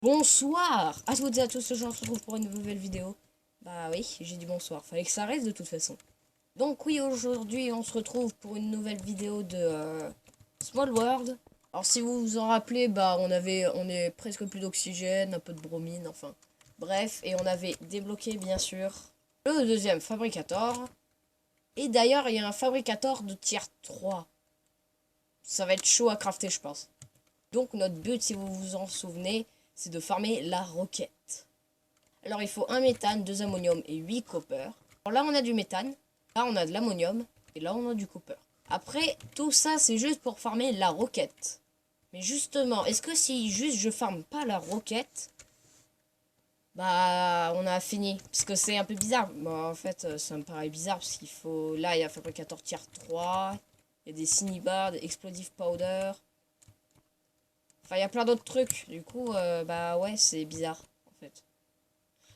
Bonsoir à toutes et à tous, je vous retrouve pour une nouvelle vidéo. Bah oui, j'ai dit bonsoir, fallait que ça reste de toute façon. Donc oui, aujourd'hui on se retrouve pour une nouvelle vidéo de Small World. Alors si vous vous en rappelez, bah on est presque plus d'oxygène, un peu de bromine, enfin. Bref, et on avait débloqué bien sûr le deuxième fabricator. Et d'ailleurs, il y a un fabricator de tier 3. Ça va être chaud à crafter, je pense. Donc notre but, si vous vous en souvenez, c'est de farmer la roquette. Alors il faut un méthane, 2 ammonium et 8 copper. Alors là on a du méthane, là on a de l'ammonium et là on a du copper. Après tout ça c'est juste pour farmer la roquette. Mais justement, est-ce que si juste je farme pas la roquette, bah on a fini. Parce que c'est un peu bizarre. Bon en fait ça me paraît bizarre parce qu'il faut... Là il y a fabricateur tier 3, il y a des cinnabar, des explosive powder. Enfin, il y a plein d'autres trucs. Du coup, bah ouais, c'est bizarre, en fait.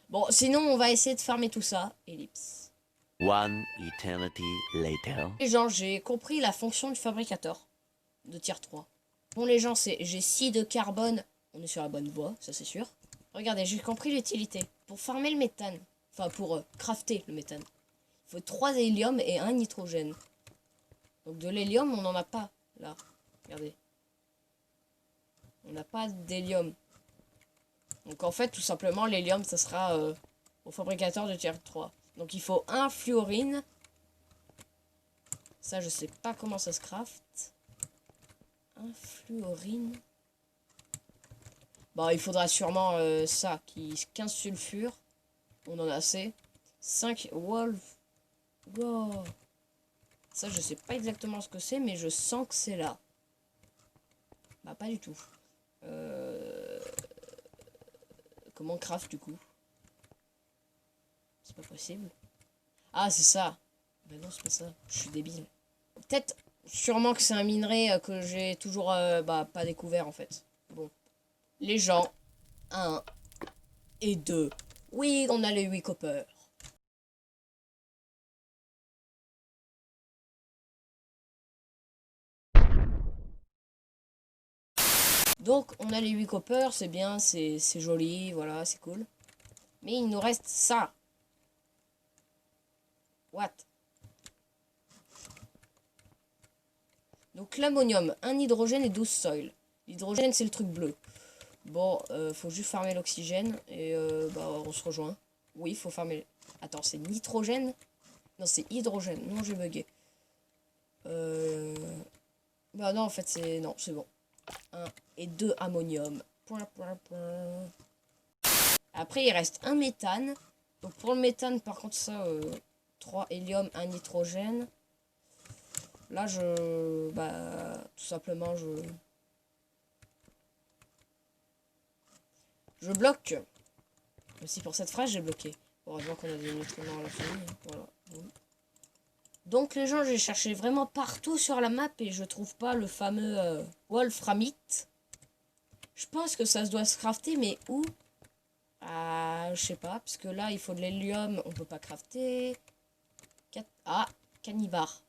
Bon, sinon, on va essayer de farmer tout ça. Ellipse. One eternity later. Les gens, j'ai compris la fonction du fabricateur de tier 3. Bon, les gens, c'est j'ai 6 de carbone. On est sur la bonne voie, ça c'est sûr. Regardez, j'ai compris l'utilité. Pour farmer le méthane, enfin pour crafter le méthane, il faut 3 hélium et 1 nitrogène. Donc de l'hélium, on n'en a pas, là. Regardez. On n'a pas d'hélium. Donc en fait, tout simplement, l'hélium, ça sera au fabricateur de tier 3. Donc il faut un fluorine. Ça, je sais pas comment ça se craft. Un fluorine. Bon, il faudra sûrement ça, 15 sulfure. On en a assez. 5 wolf. Wow. Ça, je sais pas exactement ce que c'est, mais je sens que c'est là. Bah, pas du tout. Comment craft du coup? C'est pas possible. Ah, c'est ça. Ben non, c'est pas ça. Je suis débile. Peut-être, sûrement que c'est un minerai que j'ai toujours bah, pas découvert en fait. Bon. Les gens, un et 2. Oui, on a les 8 copper. Donc, on a les 8 copper, c'est bien, c'est joli, voilà, c'est cool. Mais il nous reste ça. What? Donc, l'ammonium, un hydrogène et 12 soil. L'hydrogène, c'est le truc bleu. Bon, faut juste farmer l'oxygène et bah, on se rejoint. Oui, faut farmer... Attends, c'est nitrogène? Non, c'est hydrogène. Non, j'ai bugué. Bah non, en fait, c'est... Non, c'est bon. 1 et 2 ammonium. Point, point, point. Après, il reste un méthane. Donc pour le méthane, par contre, ça... 3 hélium, 1 nitrogène. Là, je... Bah, tout simplement, je... Je bloque. Aussi pour cette phrase, j'ai bloqué. Heureusement qu'on a des nutriments à la fin. Voilà. Donc les gens, j'ai cherché vraiment partout sur la map et je trouve pas le fameux wolframite. Je pense que ça se doit se crafter, mais où? Ah, je sais pas, parce que là, il faut de l'hélium, on peut pas crafter. Ah, canibar.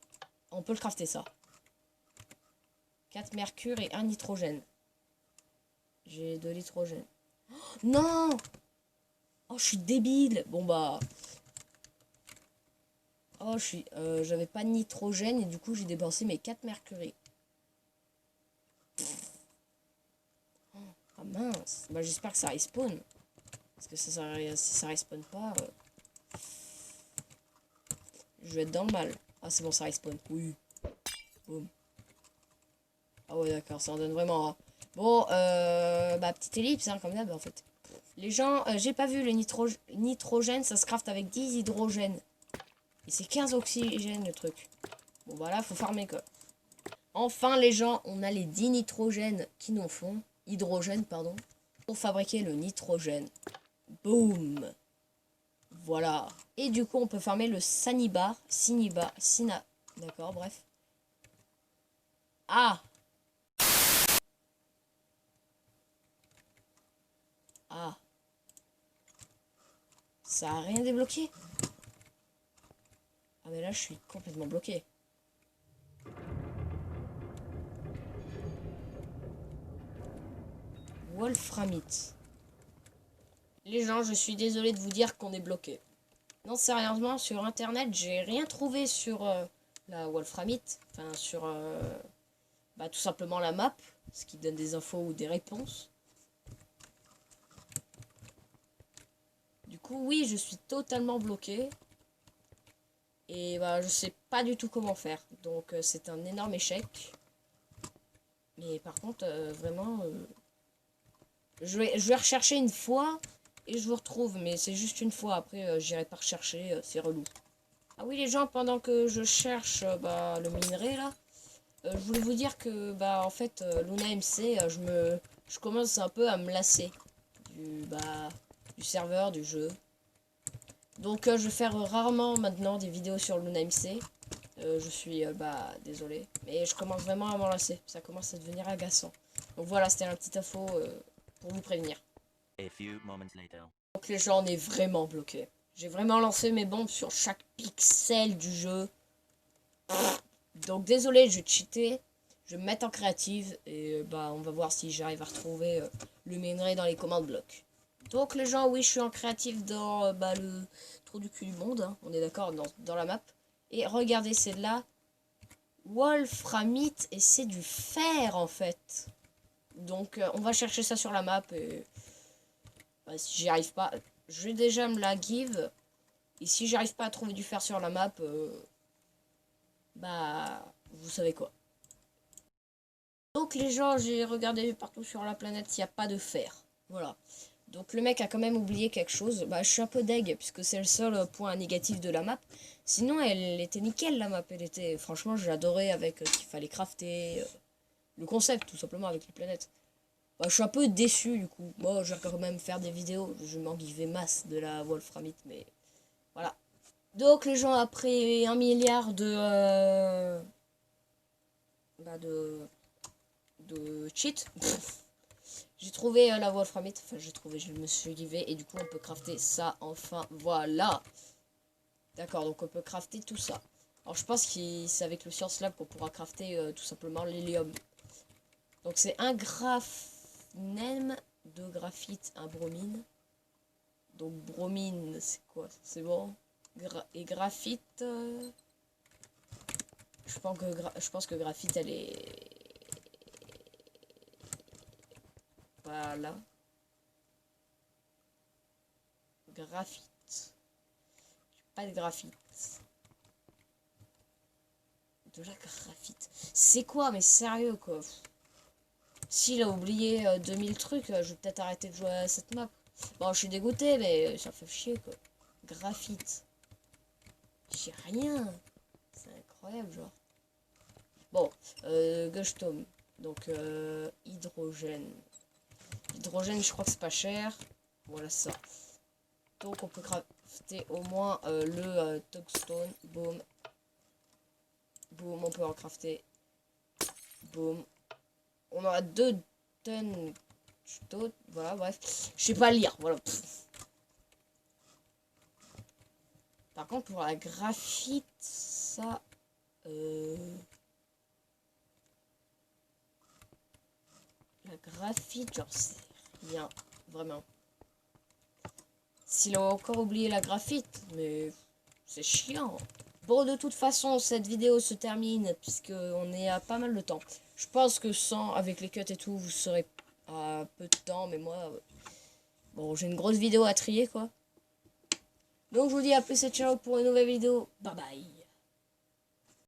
On peut le crafter, ça. 4 mercure et 1 nitrogène. J'ai de l'hydrogène. Oh, non! Oh, je suis débile. Bon, bah... Oh, je suis... j'avais pas de nitrogène et du coup, j'ai dépensé mes 4 mercury. Ah mince. Bah, j'espère que ça respawn. Parce que si ça respawn pas... je vais être dans le mal. Ah, c'est bon, ça respawn. Oui. Boum. Ah ouais, d'accord, ça en donne vraiment. Hein. Bon, bah, petite ellipse, hein, comme d'hab, en fait. Les gens, j'ai pas vu le nitrogène, ça se craft avec 10 hydrogènes. Et c'est 15 oxygène, le truc. Bon, bah là, faut farmer, quoi. Enfin, les gens, on a les 10 nitrogènes qui nous font. Hydrogène, pardon. Pour fabriquer le nitrogène. Boum. Voilà. Et du coup, on peut farmer le sanibar, sina. D'accord, bref. Ah. Ah. Ça a rien débloqué. Ah mais là, je suis complètement bloqué. Wolframite. Les gens, je suis désolé de vous dire qu'on est bloqué. Non, sérieusement, sur internet, j'ai rien trouvé sur la Wolframite. Enfin, sur bah, tout simplement la map, ce qui donne des infos ou des réponses. Du coup, oui, je suis totalement bloqué. Et bah, je sais pas du tout comment faire. Donc, c'est un énorme échec. Mais par contre, vraiment, je vais rechercher une fois et je vous retrouve. Mais c'est juste une fois. Après, j'irai pas rechercher. C'est relou. Ah oui, les gens, pendant que je cherche bah, le minerai, là, je voulais vous dire que, bah, en fait, Luna MC, je commence un peu à me lasser du serveur, du jeu. Donc, je vais faire rarement maintenant des vidéos sur Luna MC. Je suis, bah, désolé. Mais je commence vraiment à m'en lasser. Ça commence à devenir agaçant. Donc voilà, c'était la petite info pour vous prévenir. A few moments later. Donc les gens, on est vraiment bloqués. J'ai vraiment lancé mes bombes sur chaque pixel du jeu. Donc désolé, je vais cheater. Je vais me mettre en créative. Et bah, on va voir si j'arrive à retrouver le minerai dans les commandes blocs. Donc les gens, oui, je suis en créative dans bah, le trou du cul du monde. Hein. On est d'accord, dans la map. Et regardez, c'est de la Wolframite et c'est du fer en fait. Donc on va chercher ça sur la map et bah, si j'y arrive pas, je vais déjà me la give. Et si j'arrive pas à trouver du fer sur la map, bah vous savez quoi. Donc les gens, j'ai regardé partout sur la planète s'il n'y a pas de fer. Voilà. Donc le mec a quand même oublié quelque chose. Bah je suis un peu deg puisque c'est le seul point négatif de la map. Sinon elle était nickel la map. Elle était, franchement j'ai adoré avec qu'il fallait crafter. Le concept tout simplement avec les planètes. Bah, je suis un peu déçu du coup. Moi je vais quand même faire des vidéos. Je m'en guivais masse de la Wolframite mais voilà. Donc les gens après 1 milliard bah, de cheat. J'ai trouvé la Wolframite, enfin j'ai trouvé, je me suis givé et du coup on peut crafter ça enfin, voilà. D'accord, donc on peut crafter tout ça. Alors je pense que c'est avec le Science Lab qu'on pourra crafter tout simplement l'hélium. Donc c'est un graphnème, 2 graphite, un bromine. Donc bromine, c'est quoi? C'est bon. Et graphite, je pense que graphite elle est... Voilà. Graphite. Pas de graphite. De la graphite. C'est quoi, mais sérieux, quoi. S'il a oublié 2000 trucs, je vais peut-être arrêter de jouer à cette map. Bon, je suis dégoûté, mais ça fait chier, quoi. Graphite. J'ai rien. C'est incroyable, genre. Bon, Gushtom. Donc, hydrogène. Hydrogène, je crois que c'est pas cher. Voilà ça. Donc on peut crafter au moins le tungstone. Boom. Boom, on peut en crafter. Boom. On aura 2 tonnes. Voilà, bref. Je sais pas lire. Voilà. Par contre, pour la graphite, ça... La graphite, genre, c'est rien. Vraiment. S'il a encore oublié la graphite, mais c'est chiant. Bon, de toute façon, cette vidéo se termine puisqu'on est à pas mal de temps. Je pense que sans, avec les cuts et tout, vous serez à peu de temps, mais moi, bon, j'ai une grosse vidéo à trier, quoi. Donc, je vous dis à plus et ciao pour une nouvelle vidéo. Bye bye.